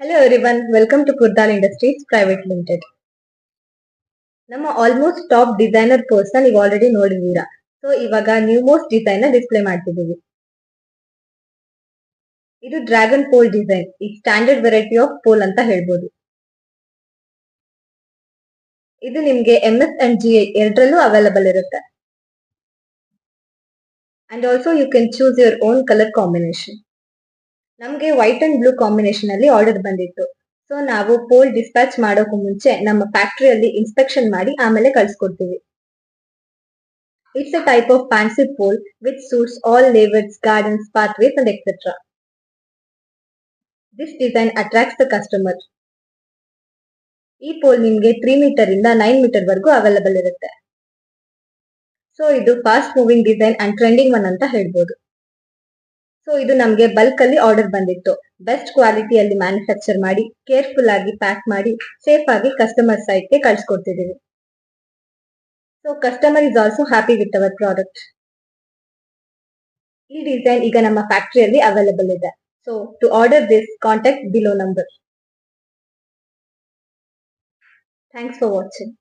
Hello everyone, welcome to Kurdal Industries Private Limited. ನಮ್ಮ almost top designer person ನೀವು already ನೋಡಿದೀರಾ. So ಇವಾಗ new most design ನ display ಮಾಡ್ತಿದ್ದೀವಿ. ಇದು ಡ್ರ್ಯಾಗನ್ ಪೋಲ್ ಡಿಸೈನ್, ಈ ಸ್ಟ್ಯಾಂಡರ್ಡ್ ವೆರೈಟಿ ಆಫ್ ಪೋಲ್ ಅಂತ ಹೇಳ್ಬೋದು. ಇದು ನಿಮ್ಗೆ MS ಅಂಡ್ GI ಎರಡರಲ್ಲೂ ಅವೈಲಬಲ್ ಇರುತ್ತೆ. And also you can choose your own colour combination. ನಮ್ಗೆ ವೈಟ್ ಅಂಡ್ ಬ್ಲೂ ಕಾಂಬಿನೇಷನ್ ಅಲ್ಲಿ ಆರ್ಡರ್ ಬಂದಿತ್ತು. ಸೊ ನಾವು ಪೋಲ್ ಡಿಸ್ಪ್ಯಾಚ್ ಮಾಡೋಕು ಮುಂಚೆ ನಮ್ಮ ಫ್ಯಾಕ್ಟರಿಯಲ್ಲಿ ಇನ್ಸ್ಪೆಕ್ಷನ್ ಮಾಡಿ ಆಮೇಲೆ ಕಳ್ಸಿಕೊಡ್ತೀವಿ. It's a type of fancy pole which suits all layouts, gardens, pathways and etc. This design attracts the customer. ಈ ಪೋಲ್ ನಿಮ್ಗೆ 3 ಮೀಟರ್ ಇಂದ 9 ಮೀಟರ್ ವರೆಗೂ ಅವೈಲಬಲ್ ಇರುತ್ತೆ. ಸೊ ಇದು fast moving design and trending one ಅಂತ ಹೇಳ್ಬೋದು. ಸೊ ಇದು ನಮ್ಗೆ ಬಲ್ಕ್ ಅಲ್ಲಿ ಆರ್ಡರ್ ಬಂದಿತ್ತು. ಬೆಸ್ಟ್ ಕ್ವಾಲಿಟಿಯಲ್ಲಿ ಮ್ಯಾನುಫ್ಯಾಕ್ಚರ್ ಮಾಡಿ ಕೇರ್ಫುಲ್ ಆಗಿ ಪ್ಯಾಕ್ ಮಾಡಿ ಸೇಫ್ ಆಗಿ ಕಸ್ಟಮರ್ ಸೈಟ್ ಗೆ ಕಳ್ಸಿಕೊಡ್ತಿದೀವಿ. So customer is also happy with our product. ಈ ಡಿಸೈನ್ ಈಗ ನಮ್ಮ ಫ್ಯಾಕ್ಟರಿಯಲ್ಲಿ ಅವೈಲಬಲ್ ಇದೆ. So to order this contact below number. Thanks for watching.